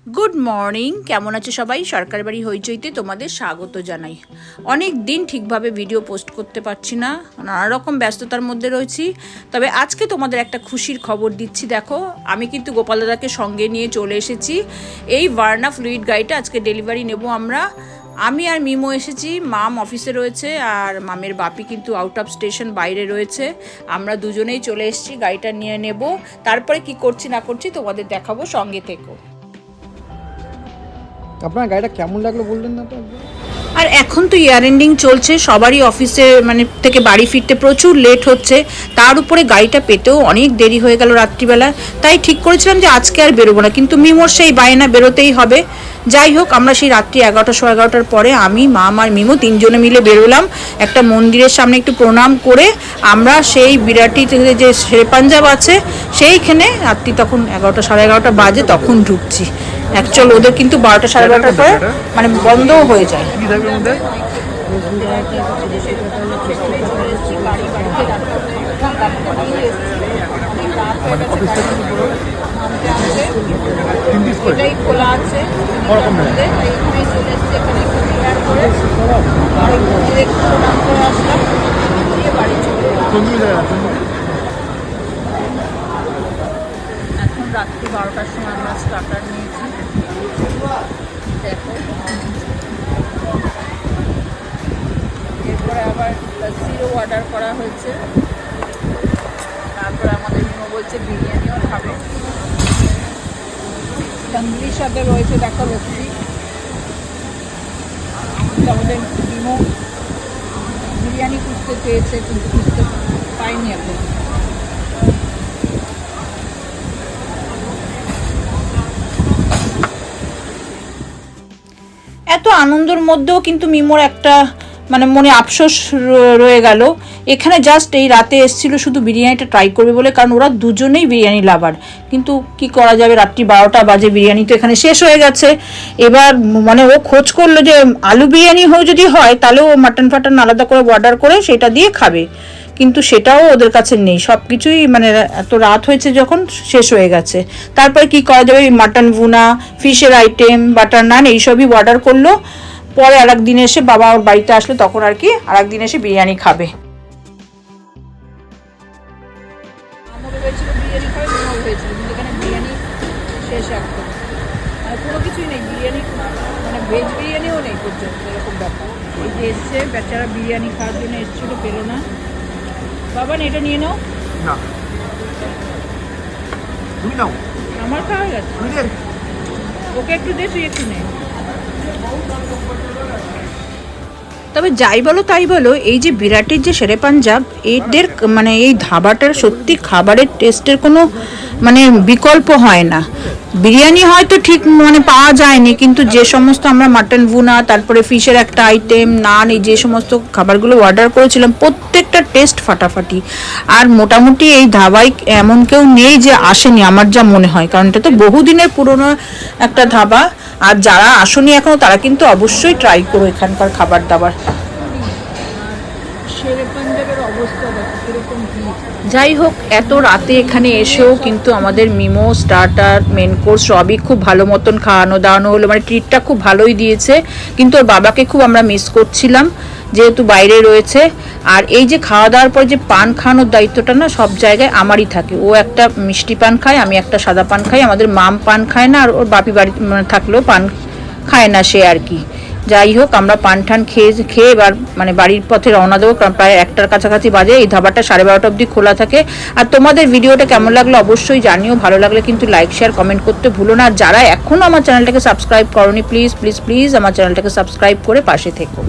Good morning, কেমন আছো সবাই? সরকার বাড়ি হইচইতে তোমাদের স্বাগত জানাই। অনেক দিন ঠিকভাবে ভিডিও পোস্ট করতে পারছি না, নানা রকম ব্যস্ততার মধ্যে রয়েছি। তবে আজকে তোমাদের একটা খুশির খবর দিচ্ছি। দেখো, আমি কিন্তু গোপাল দাদাকে সঙ্গে নিয়ে চলে এসেছি। এই ভার্না ফ্লুইড গাড়িটা আজকে ডেলিভারি নেব আমরা। আমি আর মিমো এসেছি, মাম অফিসে রয়েছে আর মামের বাপি কিন্তু আউট অফ স্টেশন বাইরে রয়েছে। আমরা দুজনেই চলে এসেছি, গাড়িটা নিয়ে নেব। তারপরে কি করছি না করছি তোমাদের দেখাবো, সঙ্গে থেকো। আপনার গাড়িটা কেমন লাগলো বললেন না তো? আর এখন তো ইয়ার এন্ডিং চলছে, সবারই অফিসে থেকে বাড়ি ফিরতে প্রচুর লেট হচ্ছে। তার উপরে গাড়িটা পেতেও অনেক দেরি হয়ে গেল রাত্রিবেলা। তাই ঠিক করেছিলাম যে আজকে আর বেরোবো না, কিন্তু মিমোর সেই বায়না বেরোতেই হবে। যাই হোক, আমরা সেই রাত্রি 11:11টার পরে আমি, মাম আর মিমো তিনজনে মিলে বেরোলাম। একটা মন্দিরের সামনে একটু প্রণাম করে আমরা সেই বিরাটি থেকে যে শের পাঞ্জাব আছে সেইখানে, রাত্রি তখন 11টা সাড়ে 11টা বাজে, তখন ঢুকছি। অ্যাকচুয়াল ওদের কিন্তু 12টা সাড়ে 12টার পরে বন্ধও হয়ে যায়। খোলা আছে, এখন রাত্রি 12টার সময় আমরা স্টার্টার নিয়েছি। দেখো, এরপরে আবার লস্যিরও অর্ডার করা হয়েছে। তারপরে আমাদের মিমো বলছে বিরিয়ানিও খাবে। তন্দুরির সাথে রয়েছে দেখো লস্যি। আমাদের মিমো বিরিয়ানি খুঁজতে চেয়েছে, কিন্তু খুঁজতে পাইনি এখন। এত আনন্দের মধ্যেও কিন্তু মিমোর একটা মনে আফসোস রয়ে গেল। এখানে জাস্ট এই রাতে এসেছিল শুধু বিরিয়ানিটা ট্রাই করবে বলে, কারণ ওরা দুজনেই বিরিয়ানি লাভার। কিন্তু কি করা যাবে, রাত্রি 12টা বাজে, বিরিয়ানি তো এখানে শেষ হয়ে গেছে। এবার ও খোঁজ করলো যে আলু বিরিয়ানি যদি হয় তাহলে ও মাটন ফাটন আলাদা করে অর্ডার করে সেটা দিয়ে খাবে, কিন্তু সেটাও ওদের কাছে নেই। সব কিছুই এত রাত হয়েছে যখন, শেষ হয়ে গেছে। তারপরে কি করা যাবে, মাটন ভুনা, ফিশের আইটেম, বাটার নান এইসবই অর্ডার করলো। পরে আর একদিন এসে বাবা ওর বাড়িতে আসলে তখন আর কি আর একদিন এসে বিরিয়ানি খাবে। শেষ একদম, কোনো কিছুই নেই, বিরিয়ানি ভেজ বিরিয়ানিও নেই পর্যন্ত, এরকম ব্যাপার। এই যে এসছে বেচারা বিরিয়ানি খাওয়ার জন্য এসেছিল, পেলো না। বাবা এটা নিয়ে নাও না, তুমি নাও, আমার খাওয়া গেছে, ওকে একটু দে, তুই একটু নে। তবে যাই বলো তাই বলো, এই যে বিরাটির যে শেরে পাঞ্জাব, এদের এই ধাবাটার সত্যি খাবারের টেস্টের কোনো বিকল্প হয় না। বিরিয়ানি হয়তো ঠিক পাওয়া যায়নি, কিন্তু যে সমস্ত আমরা মাটন ভুনা, তারপরে ফিশের একটা আইটেম, নান, এই যে সমস্ত খাবারগুলো অর্ডার করেছিলাম প্রত্যেকটা টেস্ট ফাটাফাটি। আর মোটামুটি এই ধাবায় এমন কেউ নেই যে আসেনি, আমার যা মনে হয়, কারণ এটা তো বহুদিনের পুরনো একটা ধাবা। আর যারা আসেনি এখনো তারা কিন্তু অবশ্যই ট্রাই করো এখানকার খাবার দাবার। যাই হোক, এত রাতে এখানে এসেও কিন্তু আমাদের মিমো স্টার্টার, মেন কোর্স সবই খুব ভালো মতন খাওয়ানো দাওয়ানো হলো, ট্রিটটা খুব ভালোই দিয়েছে। কিন্তু ওর বাবাকে খুব আমরা মিস করছিলাম, যেহেতু বাইরে রয়েছে। আর এই যে খাওয়া দাওয়ার পর যে পান খাওয়ানোর দায়িত্বটা না সব জায়গায় আমারই থাকে। ও একটা মিষ্টি পান খায়, আমি একটা সাদা পান খাই। আমাদের মাম পান খায় না, আর ওর বাপি বাড়ি থাকলেও পান খায় না সে আর কি। যাই হোক, আমরা পান ঠান খেয়ে এবার বাড়ির পথে রওনা দেবো, কারণ প্রায় 1টার কাছাকাছি বাজে। এই ধাবাটা 12:30 অবধি খোলা থাকে। আর তোমাদের ভিডিওটা কেমন লাগলো অবশ্যই জানিও। ভালো লাগলে কিন্তু লাইক শেয়ার কমেন্ট করতে ভুলো না। আর যারা এখনও আমার চ্যানেলটাকে সাবস্ক্রাইব করোনি, প্লিজ প্লিজ প্লিজ আমার চ্যানেলটাকে সাবস্ক্রাইব করে পাশে থেকো।